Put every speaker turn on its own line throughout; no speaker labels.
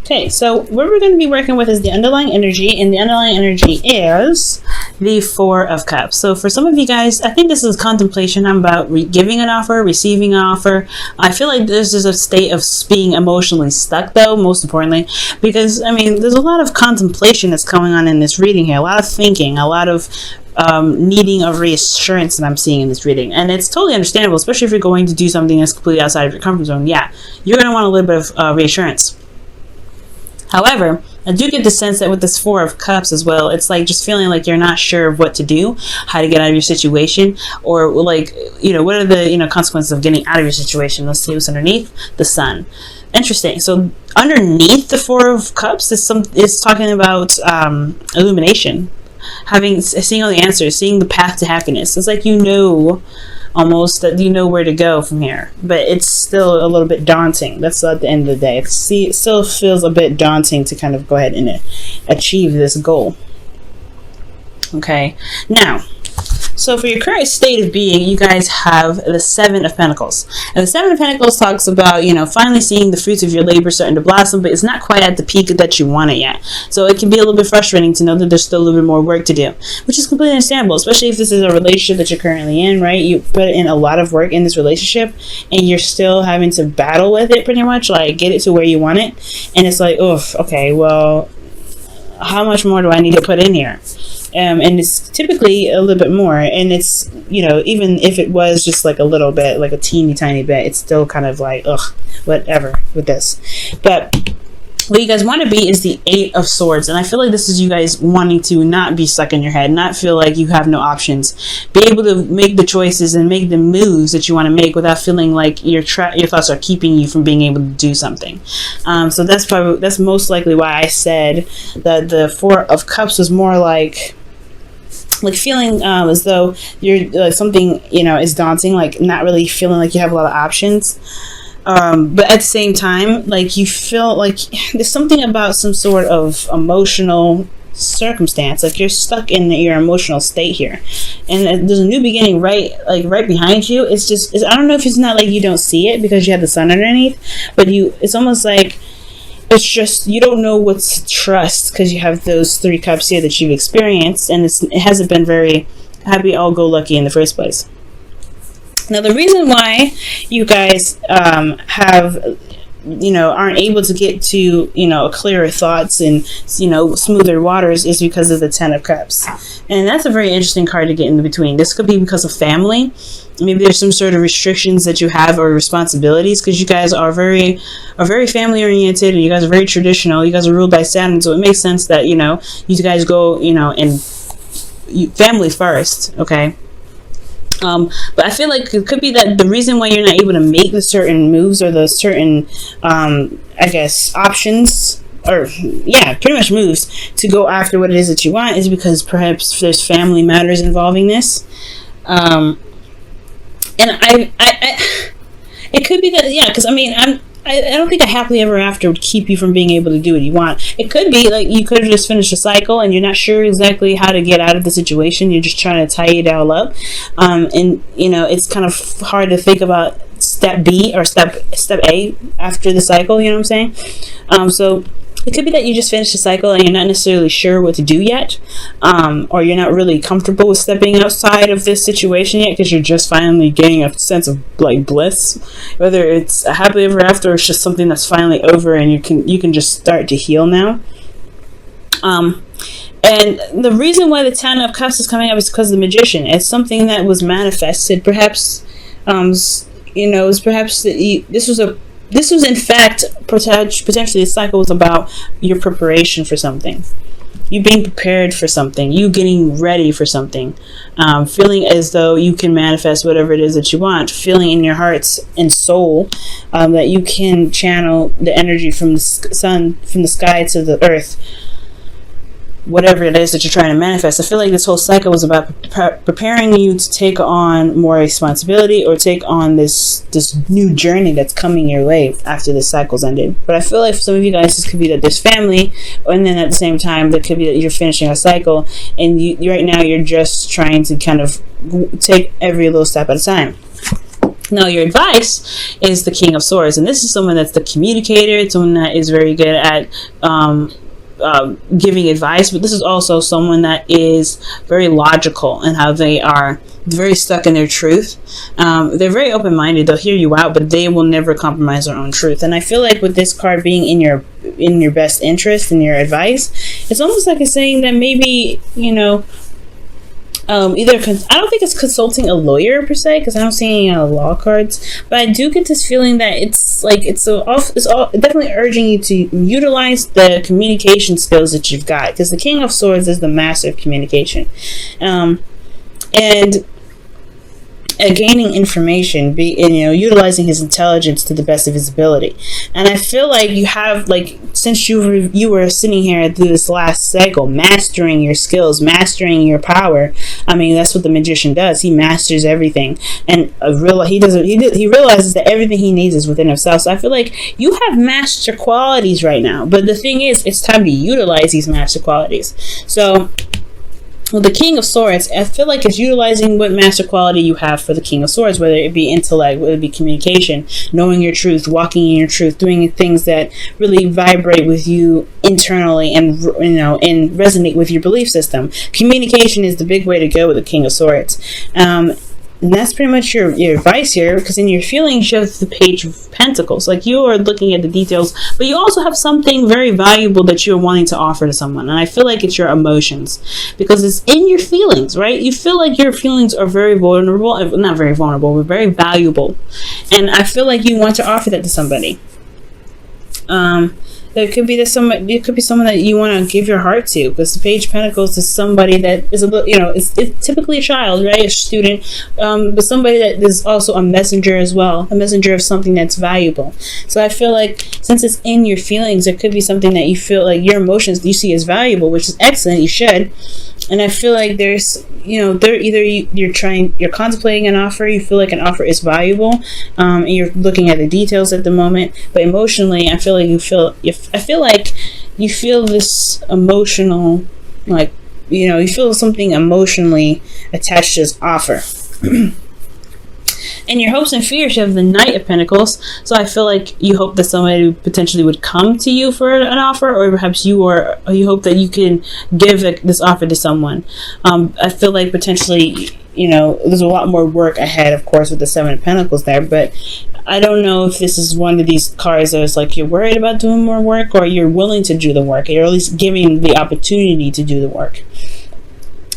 Okay, so what we're going to be working with is the underlying energy, and the underlying energy is the Four of Cups. So for some of you guys, I think this is contemplation. I'm about giving an offer, receiving an offer. I feel like this is a state of being emotionally stuck, though, most importantly, because, I mean, there's a lot of contemplation that's going on in this reading here, a lot of thinking, a lot of needing of reassurance that I'm seeing in this reading. And it's totally understandable, especially if you're going to do something that's completely outside of your comfort zone. Yeah, you're going to want a little bit of reassurance. However, I do get the sense that with this Four of Cups as well, it's like just feeling like you're not sure of what to do, how to get out of your situation, or like, you know, what are the, you know, consequences of getting out of your situation. Let's see what's underneath. The Sun. Interesting. So underneath the Four of Cups is talking about illumination, seeing all the answers, seeing the path to happiness. It's like, you know, almost that you know where to go from here, but it's still a little bit daunting. That's at the end of the day. It still feels a bit daunting to kind of go ahead and achieve this goal. Okay, now, so for your current state of being, you guys have the Seven of Pentacles. And the Seven of Pentacles talks about, you know, finally seeing the fruits of your labor starting to blossom, but it's not quite at the peak that you want it yet. So it can be a little bit frustrating to know that there's still a little bit more work to do, which is completely understandable, especially if this is a relationship that you're currently in, right? You put in a lot of work in this relationship and you're still having to battle with it pretty much, like get it to where you want it. And it's like, oh, okay, well, how much more do I need to put in here? And it's typically a little bit more, and it's, you know, even if it was just like a little bit, like a teeny tiny bit, it's still kind of like, ugh, whatever with this. But what you guys want to be is the Eight of Swords, and I feel like this is you guys wanting to not be stuck in your head, not feel like you have no options, be able to make the choices and make the moves that you want to make without feeling like your thoughts are keeping you from being able to do something. So that's most likely why I said that the Four of Cups was more like feeling as though you're something, you know, is daunting, like not really feeling like you have a lot of options. But at the same time, like you feel like there's something about some sort of emotional circumstance, like you're stuck in your emotional state here, and there's a new beginning right behind you. It's just, I don't know if it's not like you don't see it because you have the Sun underneath, but it's almost like it's just you don't know what to trust because you have those Three Cups here that you've experienced, and it hasn't been very happy-go-lucky in the first place. Now, the reason why you guys have, you know, aren't able to get to, you know, clearer thoughts and, you know, smoother waters is because of the Ten of Cups. And that's a very interesting card to get in between. This could be because of family. Maybe there's some sort of restrictions that you have or responsibilities, because you guys are very family oriented, and you guys are very traditional. You guys are ruled by Saturn, so it makes sense that, you know, you guys go, you know, and family first, okay? But I feel like it could be that the reason why you're not able to make the certain moves or the certain, I guess, options, or yeah, pretty much moves to go after what it is that you want, is because perhaps there's family matters involving this. And it could be that, yeah, because I mean, I don't think a happily ever after would keep you from being able to do what you want. It could be like you could have just finished a cycle and you're not sure exactly how to get out of the situation. You're just trying to tie it all up. And, you know, it's kind of hard to think about step B or step A after the cycle, you know what I'm saying? So it could be that you just finished a cycle and you're not necessarily sure what to do yet, or you're not really comfortable with stepping outside of this situation yet because you're just finally getting a sense of like bliss, whether it's a happily ever after or it's just something that's finally over and you can just start to heal now. And the reason why the Ten of Cups is coming up is because of the Magician. It's something that was manifested, perhaps, you know, perhaps this was in fact potentially the cycle was about your preparation for something, you being prepared for something, you getting ready for something, feeling as though you can manifest whatever it is that you want, feeling in your heart and soul that you can channel the energy from the sun, from the sky to the earth, whatever it is that you're trying to manifest. I feel like this whole cycle was about preparing you to take on more responsibility or take on this new journey that's coming your way after this cycle's ended. But I feel like for some of you guys, this could be that there's family, and then at the same time, that could be that you're finishing a cycle, and you right now you're just trying to kind of take every little step at a time. Now, your advice is the King of Swords, and this is someone that's the communicator, someone that is very good at giving advice, but this is also someone that is very logical in how they are very stuck in their truth. They're very open-minded. They'll hear you out, but they will never compromise their own truth. And I feel like with this card being in your best interest and your advice, it's almost like it's saying that maybe, you know, I don't think it's consulting a lawyer per se, because I don't see any law cards, but I do get this feeling that it's like it's definitely urging you to utilize the communication skills that you've got, because the King of Swords is the master of communication, and gaining information, utilizing his intelligence to the best of his ability. And I feel like you have, like, since you were sitting here through this last cycle, mastering your skills, mastering your power. I mean, that's what the magician does. He masters everything, and he realizes that everything he needs is within himself. So I feel like you have master qualities right now, but the thing is, it's time to utilize these master qualities. So, well, the King of Swords, I feel like it's utilizing what master quality you have for the King of Swords, whether it be intellect, whether it be communication, knowing your truth, walking in your truth, doing things that really vibrate with you internally and, and resonate with your belief system. Communication is the big way to go with the King of Swords. And that's pretty much your advice here, because in your feelings you have the Page of Pentacles. Like, you are looking at the details, but you also have something very valuable that you're wanting to offer to someone. And I feel like it's your emotions, because it's in your feelings, right? You feel like your feelings are very vulnerable, not very vulnerable, but very valuable. And I feel like you want to offer that to somebody. It could be someone that you want to give your heart to, because the Page of Pentacles is somebody that is it's typically a child, right? A student, but somebody that is also a messenger as well, a messenger of something that's valuable. So I feel like since it's in your feelings, it could be something that you feel like your emotions you see as valuable, which is excellent. You should. And I feel like there's, you're contemplating an offer, you feel like an offer is valuable, and you're looking at the details at the moment, but emotionally, I feel like you feel this emotional, like, you feel something emotionally attached to this offer. And your hopes and fears, you have the Knight of Pentacles. So I feel like you hope that somebody potentially would come to you for an offer, or perhaps you hope that you can give this offer to someone. I feel like potentially, there's a lot more work ahead, of course, with the Seven of Pentacles there, but I don't know if this is one of these cards that is like you're worried about doing more work, or you're willing to do the work, or you're at least giving the opportunity to do the work.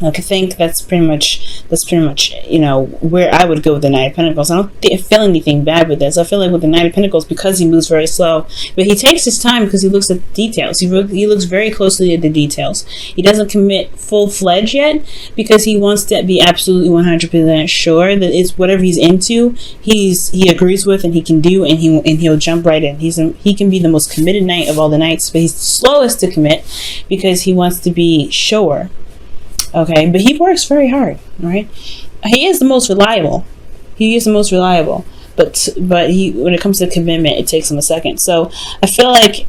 I think that's pretty much where I would go with the Knight of Pentacles. I don't feel anything bad with this. I feel like with the Knight of Pentacles, because he moves very slow, but he takes his time because he looks at the details. He looks very closely at the details. He doesn't commit full-fledged yet, because he wants to be absolutely 100% sure that it's whatever he's into, he agrees with and he can do, and he'll jump right in. He can be the most committed knight of all the knights, but he's the slowest to commit because he wants to be sure. Okay, but he works very hard, right? He is the most reliable. But when it comes to commitment, it takes him a second. So I feel like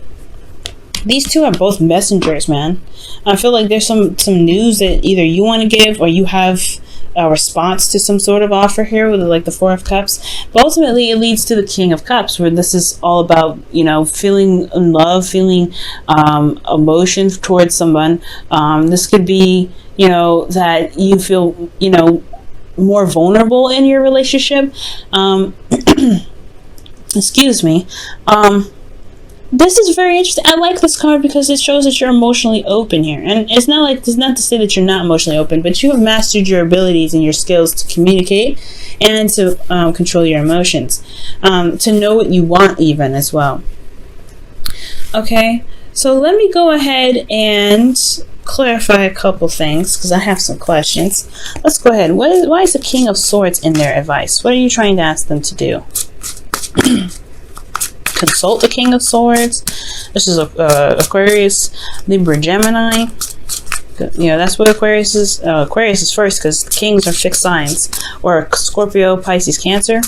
these two are both messengers, man. I feel like there's some news that either you want to give, or you have a response to some sort of offer here with like the Four of Cups. But ultimately, it leads to the King of Cups, where this is all about, feeling in love, feeling emotions towards someone. This could be, that you feel, more vulnerable in your relationship. Excuse me. This is very interesting. I like this card because it shows that you're emotionally open here. And it's not to say that you're not emotionally open, but you have mastered your abilities and your skills to communicate and to control your emotions. To know what you want even as well. Okay, so let me go ahead and clarify a couple things, because I have some questions. Let's go ahead. Why is the King of Swords in their advice? What are you trying to ask them to do? Consult the King of Swords. This is Aquarius, Libra, Gemini. That's what Aquarius is. Aquarius is first, because kings are fixed signs. Or Scorpio, Pisces, Cancer.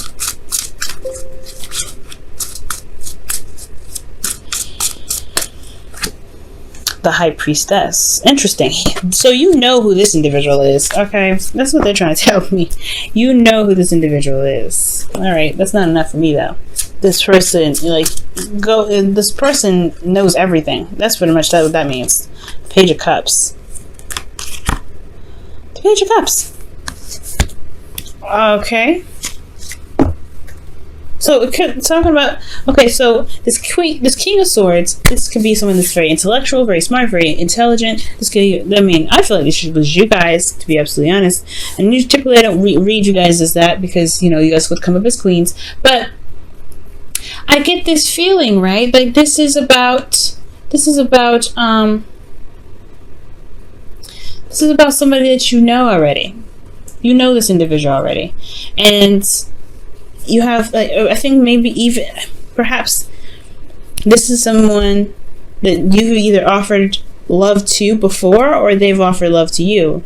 The High Priestess. Interesting. So you know who this individual is. Okay, that's what they're trying to tell me. You know who this individual is. All right, that's not enough for me though. This person, like, this person knows everything. That's pretty much what that means. Page of Cups. The Page of Cups. Okay. So talking about, okay, so this King of Swords, this could be someone that's very intellectual, very smart, very intelligent. This could, I mean, I feel like this was you guys, to be absolutely honest. And typically I don't read you guys as that because, you know, you guys would come up as queens. But I get this feeling, right? Like this is about somebody that you know already. You know this individual already, and you have, I think maybe even perhaps this is someone that you either offered love to before or they've offered love to you.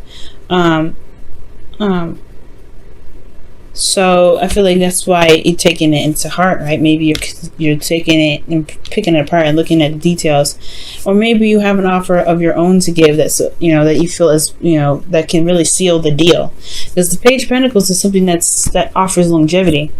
So I feel like that's why you're taking it into heart, right? Maybe you're taking it and picking it apart and looking at the details, or maybe you have an offer of your own to give that's, you know, that you feel is, you know, that can really seal the deal. Because the Page of Pentacles is something that offers longevity.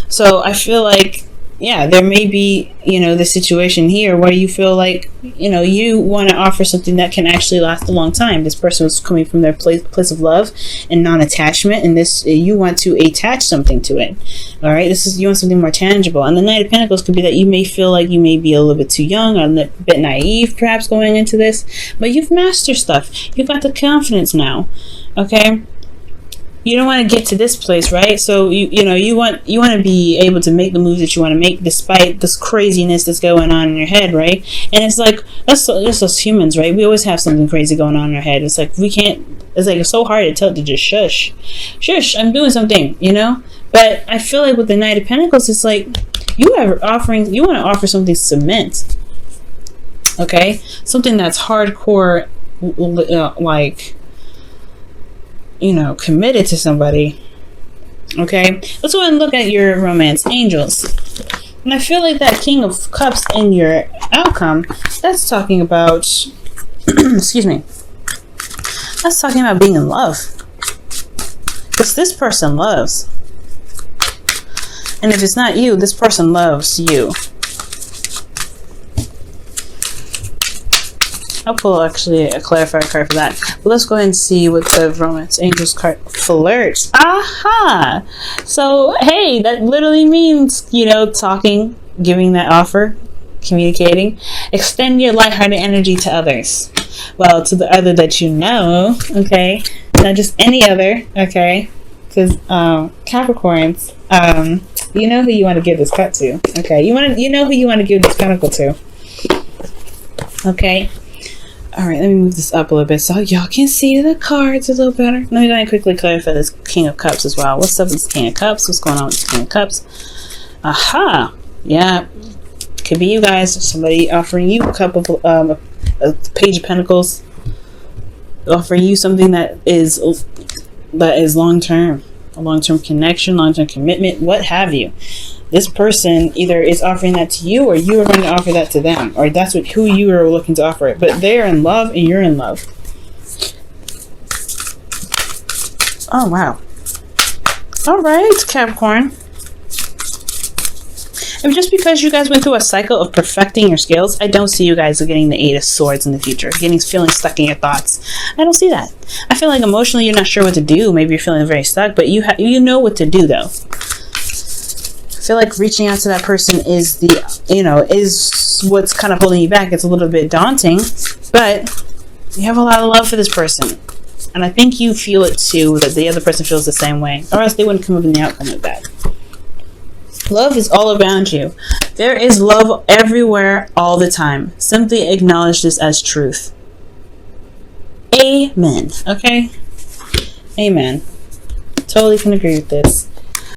So I feel like, yeah, there may be, you know, the situation here where you feel like, you know, you want to offer something that can actually last a long time. This person was coming from their place of love and non-attachment, and this, you want to attach something to it. All right, you want something more tangible. And the Knight of Pentacles could be that you may feel like you may be a little bit too young, or a bit naive, perhaps, going into this, but you've mastered stuff. You've got the confidence now. Okay. You don't want to get to this place, right? So you want to be able to make the moves that you want to make despite this craziness that's going on in your head, right? And it's like that's us humans, right? We always have something crazy going on in our head. It's like we can't. It's like it's so hard to tell it to just shush. I'm doing something, you know. But I feel like with the Knight of Pentacles, it's like you want to offer something cement, okay? Something that's hardcore, like, you know, committed to somebody. Okay, let's go ahead and look at your romance angels. And I feel like that King of Cups in your outcome, that's talking about excuse me, that's talking about being in love, because this person loves, and if it's not you, this person loves you. I'll pull actually a clarifier card for that. But let's go ahead and see what the Romance Angels card flirts. Aha! So, hey, that literally means, you know, talking, giving that offer, communicating. Extend your lighthearted energy to others. Well, to the other that you know, okay? Not just any other, okay? Because Capricorns, you know who you want to give this cut to, okay? You know who you want to give this pentacle to, okay? All right, let me move this up a little bit so y'all can see the cards a little better. Let me go and quickly clarify this King of Cups as well. What's up with this King of Cups? What's going on with this King of Cups? Aha! Yeah, could be you guys. Somebody offering you a cup of a Page of Pentacles, offering you something that is long term, a long term connection, long term commitment, what have you. This person either is offering that to you, or you are going to offer that to them, or that's who you are looking to offer it. But they're in love and you're in love. Oh, wow. All right, Capricorn. And just because you guys went through a cycle of perfecting your skills, I don't see you guys getting the 8 of Swords in the future, feeling stuck in your thoughts. I don't see that. I feel like emotionally you're not sure what to do. Maybe you're feeling very stuck, but you know what to do, though. I feel like reaching out to that person is is what's kind of holding you back. It's a little bit daunting, but you have a lot of love for this person, and I think you feel it too, that the other person feels the same way, or else they wouldn't come up in the outcome like that. Love is all around you. There is love everywhere all the time. Simply acknowledge this as truth. Amen. Okay? Amen. Totally can agree with this.